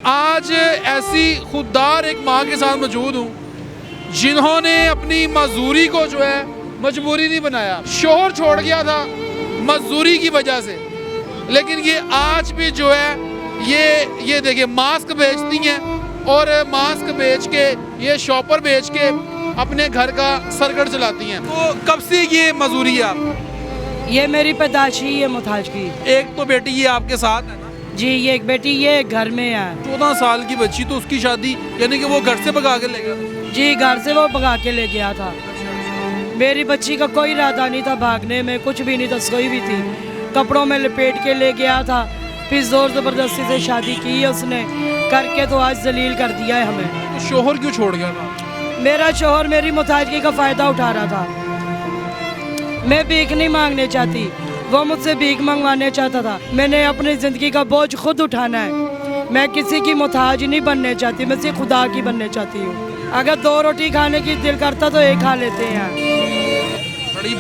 आज ऐसी खुददार एक माँ के साथ मौजूद हूँ जिन्होंने अपनी मजदूरी को जो है मजबूरी नहीं बनाया। शोहर छोड़ गया था मजदूरी की वजह से, लेकिन ये आज भी जो है ये देखिए मास्क बेचती हैं और मास्क बेच के ये शॉपर बेच के अपने घर का सरगट चलाती हैं। तो कब से ये मजदूरी है आप? ये मेरी पैदाशी है मुताज की। एक तो बेटी ये आपके साथ है ना? जी, ये एक बेटी ये घर में है। 14 साल की बच्ची, तो उसकी शादी यानी कि वो घर से भगा के ले गया? जी, घर से वो भगा के ले गया था। मेरी बच्ची का कोई इरादा नहीं था भागने में, कुछ भी नहीं था, सोई भी थी, कपड़ों में लपेट के ले गया था। फिर जोर ज़बरदस्ती से शादी की है उसने करके, तो आज जलील कर दिया है हमें। तो शोहर क्यों छोड़ गया था? मेरा शोहर मेरी मुताजगी का फ़ायदा उठा रहा था। मैं भीख नहीं मांगने चाहती, वो मुझसे भीख मंगवाने चाहता था। मैंने अपनी ज़िंदगी का बोझ खुद उठाना है। मैं किसी की मुताज नहीं बनने चाहती, मैं सिर्फ खुदा की बनने चाहती हूँ। अगर 2 रोटी खाने की दिल करता तो एक खा लेते हैं।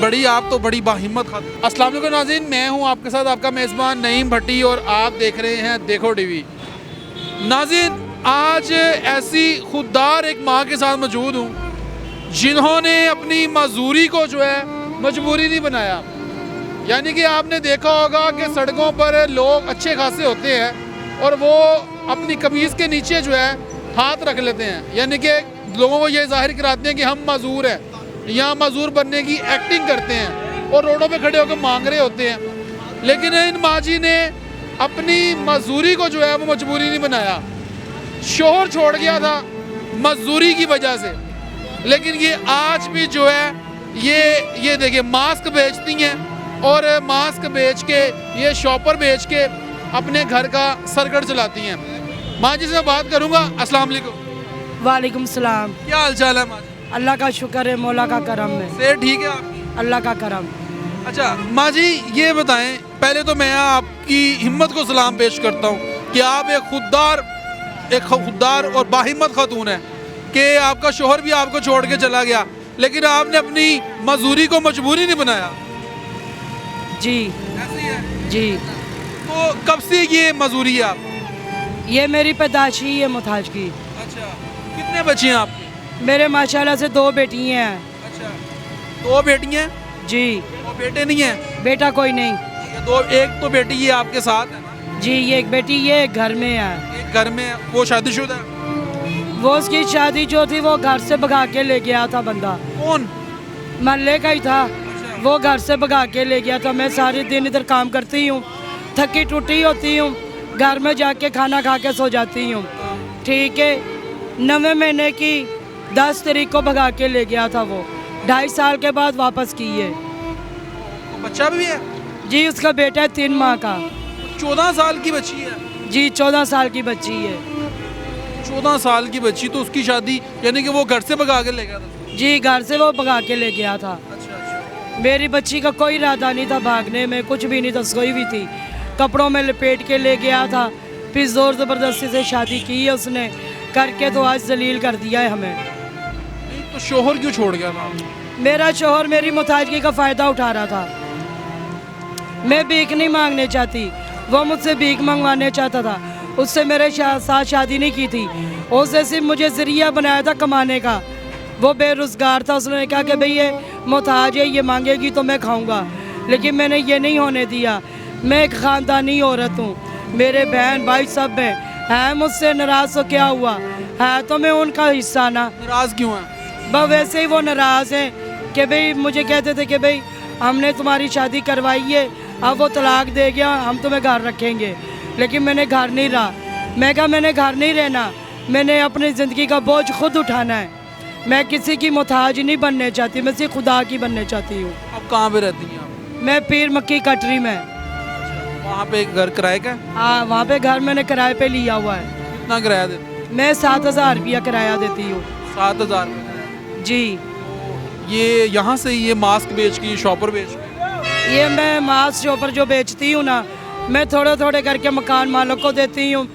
बड़ी आप तो बड़ी बाहिम्मत खाते। अस्सलाम वालेकुम नाज़रीन, मैं हूँ आपके साथ आपका मेज़बान नईम भट्टी और आप देख रहे हैं देखो टीवी। नाज़रीन, आज ऐसी खुददार एक माँ के साथ मौजूद हूँ जिन्होंने अपनी मजदूरी को जो है मजबूरी नहीं बनाया। यानी कि आपने देखा होगा कि सड़कों पर लोग अच्छे खासे होते हैं और वो अपनी कमीज़ के नीचे जो है हाथ रख लेते हैं, यानी कि लोगों को ये जाहिर कराते हैं कि हम मजदूर हैं, यहाँ मजदूर बनने की एक्टिंग करते हैं और रोडों पे खड़े होकर मांग रहे होते हैं। लेकिन इन माजी ने अपनी मजदूरी को जो है वो मजबूरी नहीं बनाया। शोहर छोड़ गया था मजदूरी की वजह से, लेकिन ये आज भी जो है ये देखिए मास्क बेचती हैं और मास्क बेच के ये शॉपर बेच के अपने घर का सरगट चलाती हैं। माँ जी से बात करूँगा। अस्सलाम वालेकुम। वालेकुम सलाम। क्या हाल चाल है माँ जी? अल्लाह का शुक्र है, मौला का करम है। सेहत ठीक है आपकी? अल्लाह का करम। अच्छा माँ जी, ये बताएं, पहले तो मैं आपकी हिम्मत को सलाम पेश करता हूँ कि आप एक खुददार और बाहिम्मत खातून है कि आपका शोहर भी आपको छोड़ के चला गया, लेकिन आपने अपनी मजदूरी को मजबूरी नहीं बनाया। जी ऐसे ही है? जी, तो कब से ये मजदूरी है आप? ये मेरी पैदाशी है मुताज की। अच्छा, कितने बच्चे हैं आपके? मेरे माशाल्लाह से 2 बेटी हैं। अच्छा, 2 बेटियां? जी, और बेटे नहीं हैं? बेटा कोई नहीं। एक तो बेटी ये आपके साथ है ना? जी, ये एक बेटी ये घर में है। एक घर में है, वो शादीशुदा है? वो उसकी शादी जो थी वो घर से भगा के ले गया था बंदा। कौन? मोहल्ले का ही था। वो घर से भगा के ले गया था। मैं सारे दिन इधर काम करती हूँ, थकी टूटी होती हूँ, घर में जाके खाना खा के सो जाती हूँ। ठीक है, 9वें महीने की 10 तारीख को भगा के ले गया था वो। 2.5 साल के बाद वापस किए। तो बच्चा भी है? जी, उसका बेटा है 3 माह का। 14 साल की बच्ची है? जी, 14 साल की बच्ची है। 14 साल की बच्ची, तो उसकी शादी यानी कि वो घर से भगा के ले गया था? जी, घर से वो भगा के ले गया था। अच्छा अच्छा। मेरी बच्ची का कोई इरादा नहीं था भागने में, कुछ भी नहीं था, सोई भी थी, कपड़ों में लपेट के ले गया था। फिर जोर ज़बरदस्ती से शादी की है उसने करके, तो आज जलील कर दिया है हमें। नहीं, तो शोहर क्यों छोड़ गया था? मेरा शोहर मेरी मुताजगी का फ़ायदा उठा रहा था। मैं भीख नहीं मांगने चाहती, वो मुझसे भीख मंगवाने चाहता था। उससे मेरे साथ शादी नहीं की थी, उसने सिर्फ मुझे ज़रिया बनाया था कमाने का। वो बेरोज़गार था, उसने कहा कि भाई ये मुताज है, ये मांगेगी तो मैं खाऊंगा, लेकिन मैंने ये नहीं होने दिया। मैं एक ख़ानदानी औरत हूँ, मेरे बहन भाई सब हैं मुझसे नाराज़, तो क्या हुआ है, तो मैं उनका हिस्सा ना। नाराज़ क्यों है? बस वैसे ही वो नाराज़ हैं कि भाई मुझे कहते थे कि भाई हमने तुम्हारी शादी करवाई है, अब वो तलाक दे गया, हम तुम्हें घर रखेंगे। लेकिन मैंने घर नहीं रहा। मैं कहा मैंने घर नहीं रहना, मैंने अपनी ज़िंदगी का बोझ खुद उठाना है। मैं किसी की मुताज नहीं बनने चाहती, मैं सिर्फ खुदा की बनने चाहती हूँ। अब कहाँ पे रहती हैं आप? मैं पीर मक्की कटरी में। वहाँ पे एक घर किराए का है? हाँ, वहाँ पे घर मैंने किराए पे लिया हुआ है। कितना किराया देते? मैं 7,000 रुपया किराया देती हूँ। 7,000 रुपये? जी, ये यहाँ से ये मास्क बेच के, शॉपर बेच के? ये मैं मास्क शॉपर जो बेचती हूँ ना, मैं थोड़े थोड़े करके मकान मालिक को देती हूँ।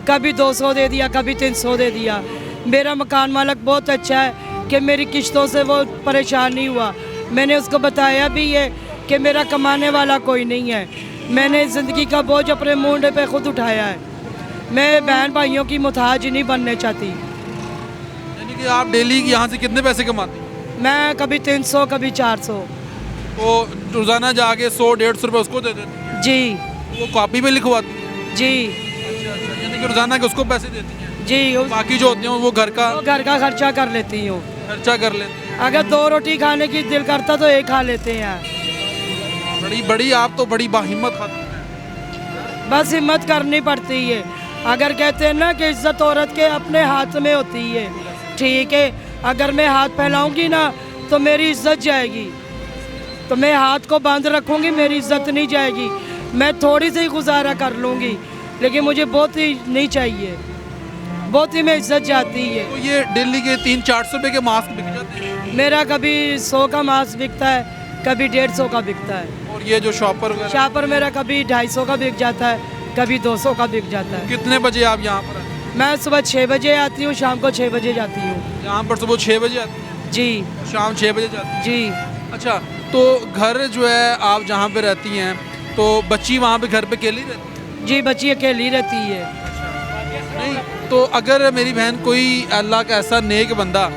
कभी 200 दे दिया, कभी 300 दे दिया। मेरा मकान मालिक बहुत अच्छा है कि मेरी किश्तों से वो परेशान नहीं हुआ। मैंने उसको बताया भी है कि मेरा कमाने वाला कोई नहीं है, मैंने ज़िंदगी का बोझ अपने मुंडे पे खुद उठाया है। मैं बहन भाइयों की मुताज नहीं बनने चाहती। यानी कि आप डेली यहाँ से कितने पैसे कमाती हैं? मैं कभी 300 कभी 400। तो रोज़ाना जाके 100-150 रुपये उसको दे देती हैं, जी वो कॉपी पे लिखवाती हैं? जी अच्छा, यानी कि रोज़ाना के उसको पैसे देती हैं, जी बाकी जो होते हैं वो घर का घर का खर्चा कर लेती हूँ। खर्चा कर लेते हैं। अगर 2 रोटी खाने की दिल करता तो एक खा लेते हैं। बड़ी बड़ी आप तो बड़ी बाहिम्मत खाती हैं। बस हिम्मत करनी पड़ती है। अगर कहते हैं ना कि इज्जत औरत के अपने हाथ में होती है, ठीक है, अगर मैं हाथ फैलाऊंगी ना तो मेरी इज्जत जाएगी, तो मैं हाथ को बंद रखूंगी, मेरी इज्जत नहीं जाएगी। मैं थोड़ी सी गुजारा कर लूँगी, लेकिन मुझे बहुत ही नहीं चाहिए, बहुत ही में इज्जत जाती है। तो ये दिल्ली के 300-400 रुपये के मास्क बिक जाते हैं, मेरा कभी 100 का मास्क बिकता है, कभी 150 का बिकता है। और ये जो शॉपर वगैरह शापर मेरा कभी 250 का बिक जाता है, कभी 200 का बिक जाता है। कितने बजे आप यहाँ पर आते हैं? मैं सुबह 6 बजे आती हूँ, शाम को 6 बजे जाती हूँ। यहाँ पर सुबह 6 बजे आती हैं, जी शाम 6 बजे जाती हैं। जी अच्छा, तो घर जो है आप जहाँ पे रहती हैं, तो बच्ची वहाँ पे घर पे अकेली रहती है? जी, बच्ची अकेली रहती है। नहीं, तो अगर मेरी बहन कोई अल्लाह का ऐसा नेक बंदा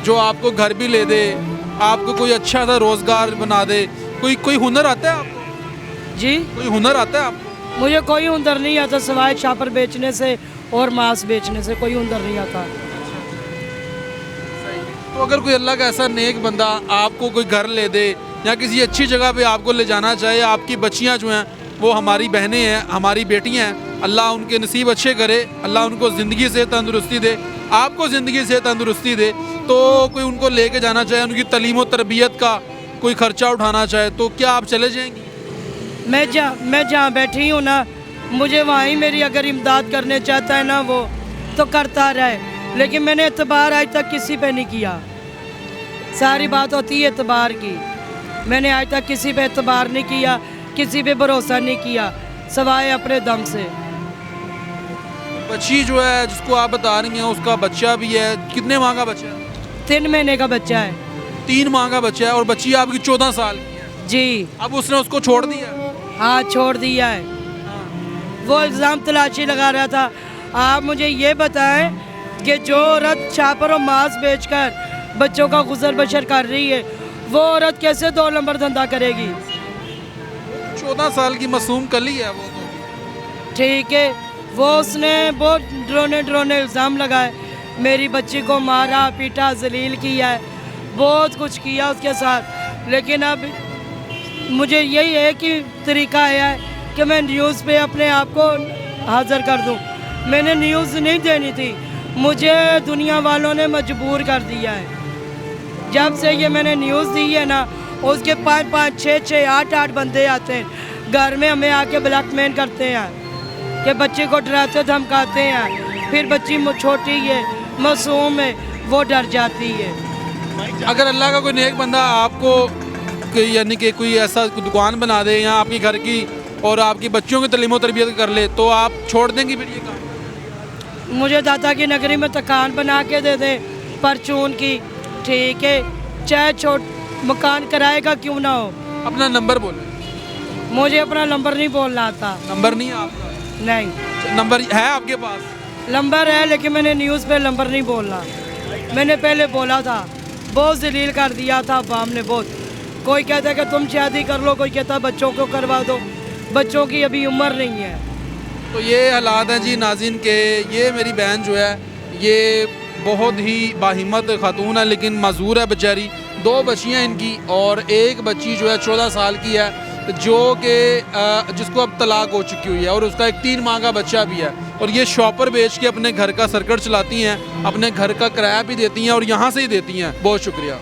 जो आपको घर भी ले दे, आपको कोई अच्छा सा रोज़गार बना दे, कोई हुनर आता है आपको? जी, कोई हुनर आता है आपको? मुझे कोई हुनर नहीं आता सिवाय छापर बेचने से और मांस बेचने से, कोई हुनर नहीं आता। तो अगर कोई अल्लाह का ऐसा नेक बंदा आपको कोई घर ले दे या किसी अच्छी जगह पे आपको ले जाना चाहे, आपकी बच्चियां जो हैं वो हमारी बहनें हैं, हमारी बेटियां हैं, अल्लाह उनके नसीब अच्छे करे, अल्लाह उनको ज़िंदगी से तंदुरुस्ती दे, आपको ज़िंदगी से तंदुरुस्ती दे, तो कोई उनको लेके जाना चाहे, उनकी तलीम व तरबियत का कोई ख़र्चा उठाना चाहे, तो क्या आप चले जाएंगी? मैं जहाँ बैठी हूँ ना, मुझे वहाँ ही मेरी अगर इमदाद करने चाहता है ना वो, तो करता रहे, लेकिन मैंने एतबार आज तक किसी पे नहीं किया। सारी बात होती है एतबार की। मैंने आज तक किसी पे एतबार नहीं किया, किसी पे भरोसा नहीं किया, सवाए अपने दम से। बच्ची जो है जिसको आप बता रही हैं उसका बच्चा भी है, कितने माह का बच्चा है? 3 महीने का बच्चा है। 3 माह का बच्चा है और बच्ची आपकी 14 साल की है। जी अब उसने उसको छोड़ दिया? हाँ, छोड़ दिया है। वो इल्ज़ाम तलाशी लगा रहा था। आप मुझे ये बताएं कि जो औरत छापर और मांस बेचकर बच्चों का गुजर बसर कर रही है, वो औरत कैसे 2 नंबर धंधा करेगी? 14 साल की मासूम कली है वो तो। ठीक है, वो उसने बहुत ड्रोने इल्ज़ाम लगाए, मेरी बच्ची को मारा पीटा जलील किया है, बहुत कुछ किया उसके साथ। लेकिन अब मुझे यही है कि तरीका आया है कि मैं न्यूज़ पे अपने आप को हाज़िर कर दूं। मैंने न्यूज़ नहीं देनी थी, मुझे दुनिया वालों ने मजबूर कर दिया है। जब से ये मैंने न्यूज़ दी है ना, उसके 5-5, 6-6, 8-8 बंदे आते हैं घर में, हमें आके ब्लैकमेल करते हैं कि बच्चे को डराते धमकाते हैं। फिर बच्ची छोटी है, मासूम है, वो डर जाती है। अगर अल्लाह का कोई नेक बंदा आपको यानी कि कोई ऐसा दुकान बना दे या आपकी घर की और आपकी बच्चियों की तलीम व तरबियत कर ले, तो आप छोड़ देंगी फिर ये काम? मुझे दादा की नगरी में दुकान बना के दे दे परचून की, ठीक है, चाहे मकान किराए का क्यों ना हो। अपना नंबर बोले। मुझे अपना नंबर नहीं बोलना आता। नंबर नहीं है आपका? नहीं, नंबर है आपके पास? नंबर है, लेकिन मैंने न्यूज़ पे नंबर नहीं बोलना। मैंने पहले बोला था, बहुत जलील कर दिया था अवाम ने बहुत। कोई कहता है कि तुम शादी कर लो, कोई कहता है बच्चों को करवा दो, बच्चों की अभी उम्र नहीं है। तो ये हालात हैं जी नाज़रीन के। ये मेरी बहन जो है ये बहुत ही बाहिम्मत खातून है, लेकिन माजूर है बेचारी। 2 बच्चियाँ इनकी और एक बच्ची जो है 14 साल की है, जो कि जिसको अब तलाक हो चुकी हुई है, और उसका एक 3 माह का बच्चा भी है। और ये शॉपर बेच के अपने घर का सर्कट चलाती हैं, अपने घर का किराया भी देती हैं और यहाँ से ही देती हैं। बहुत शुक्रिया।